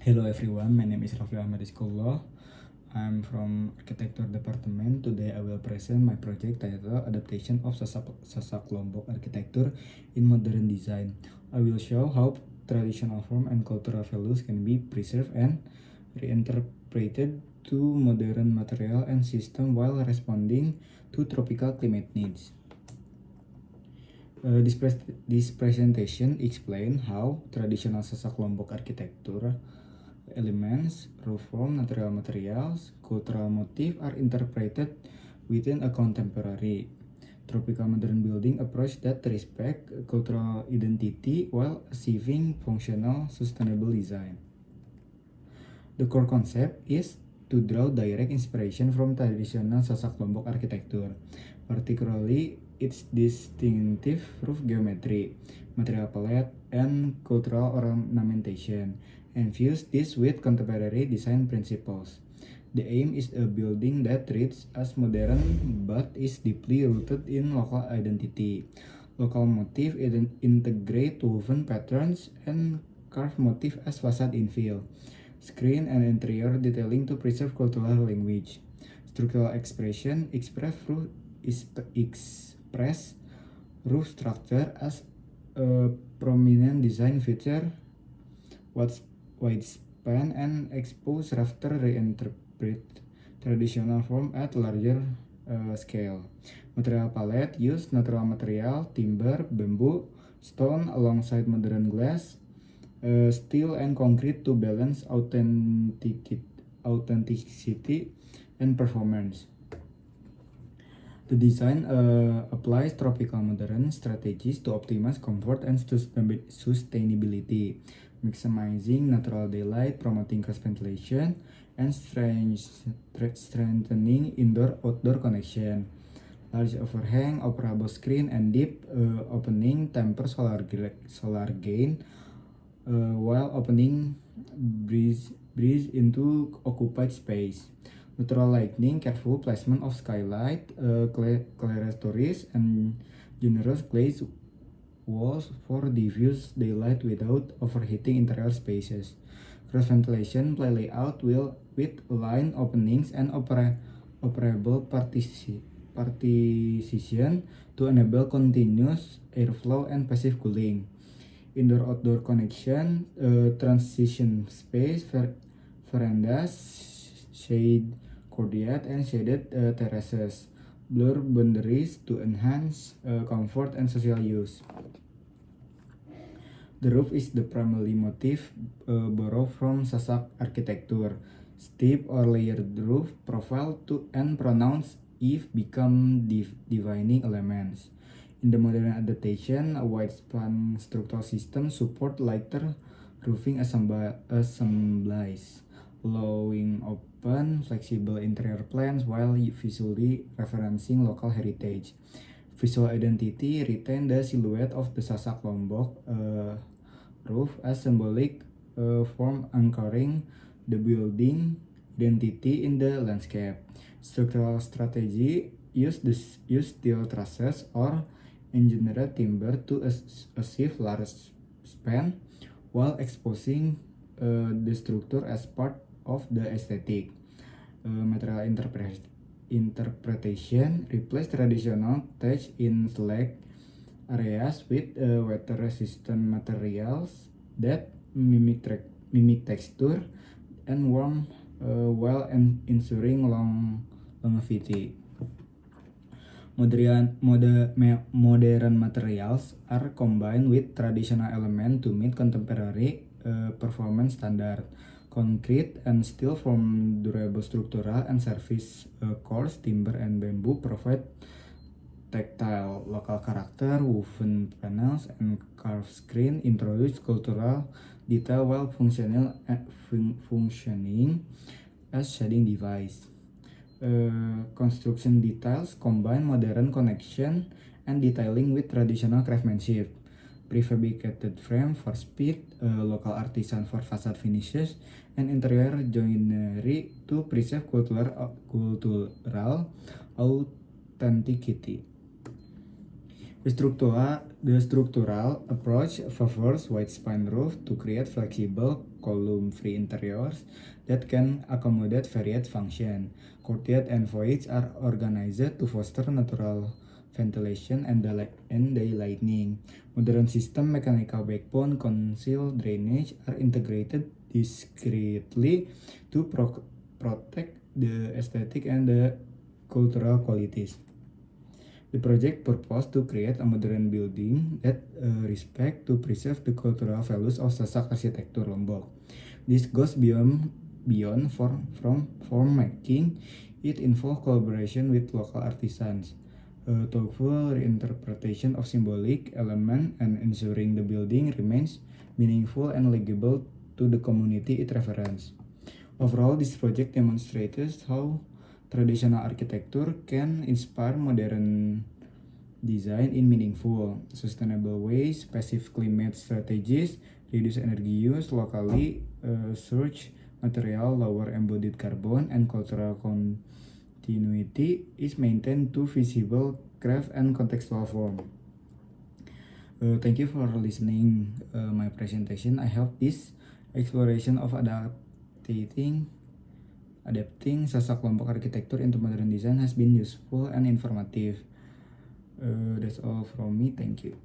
Hello everyone, my name is Rafli Ahmad Iskullah. I'm from Architecture Department. Today I will present my project titled Adaptation of Sasak Lombok Architecture in Modern Design. I will show how traditional form and cultural values can be preserved and reinterpreted to modern material and system while responding to tropical climate needs. This presentation explains how traditional Sasak Lombok architecture elements, roof form, natural materials, cultural motif are interpreted within a contemporary tropical modern building approach that respect cultural identity while achieving functional sustainable design. The core concept is to draw direct inspiration from traditional Sasak Lombok architecture, particularly its distinctive roof geometry, material palette, and cultural ornamentation, and fuse this with contemporary design principles. The aim is a building that reads as modern but is deeply rooted in local identity. Local motif integrate woven patterns and carved motif as facade infill, screen and interior detailing to preserve cultural language. Structural expression express roof structure as a prominent design feature. Widespan and exposed rafter reinterpret traditional form at larger scale. Material palette use natural material, timber, bamboo, stone alongside modern glass, steel and concrete to balance authenticity and performance. The design applies tropical modern strategies to optimize comfort and sustainability, maximizing natural daylight, promoting cross ventilation, and strengthening indoor-outdoor connection. Large overhang, operable screen, and deep opening temper solar gain, while opening breeze into occupied space. Natural lighting, careful placement of skylight, clerestories, and generous glazed walls for diffuse daylight without overheating interior spaces. Cross ventilation play layout with line openings and operable partition to enable continuous airflow and passive cooling. Indoor-outdoor connection, transition space, verandas, shade courtyard, and shaded terraces. Blur boundaries to enhance comfort and social use. The roof is the primary motif borrowed from Sasak architecture. Steep or layered roof profile and pronounced eave become defining elements. In the modern adaptation, a wide-span structural system support lighter roofing assemblies, allowing open, flexible interior plans while visually referencing local heritage. Visual identity retain the silhouette of the Sasak Lombok roof as symbolic form anchoring the building identity in the landscape. Structural strategy use steel trusses or engineered timber to achieve large span while exposing the structure as part of the aesthetic. Material interpretation replace traditional thatch in select areas with water-resistant materials that mimic texture and warmth while ensuring longevity. Modern materials are combined with traditional elements to meet contemporary performance standard. Concrete and steel form durable structural and surface coarse timber and bamboo provide tactile local character. Woven panels and carved screen introduce cultural detail while functioning as shading device. Construction details combine modern connection and detailing with traditional craftsmanship. Prefabricated frame for speed, local artisan for facade finishes, and interior joinery to preserve cultural authenticity. The structural approach favors wide span roof to create flexible, column-free interiors that can accommodate varied function. Courtyard and voids are organized to foster natural ventilation and daylighting. Modern system mechanical backbone, conceal drainage are integrated discreetly to protect the aesthetic and the cultural qualities. The project purpose to create a modern building that respect to preserve the cultural values of Sasak architecture Lombok. This goes beyond form making. It involves collaboration with local artisans, thoughtful reinterpretation of symbolic element, and ensuring the building remains meaningful and legible to the community it represents. Overall, this project demonstrates how traditional architecture can inspire modern design in meaningful, sustainable ways, passive climate strategies, reduce energy use locally, search material, lower embodied carbon, and cultural continuity is maintained to visible craft and contextual form. Thank you for listening my presentation. I hope this exploration of adapting Sasak Lombok architecture into modern design has been useful and informative. That's all from me. Thank you.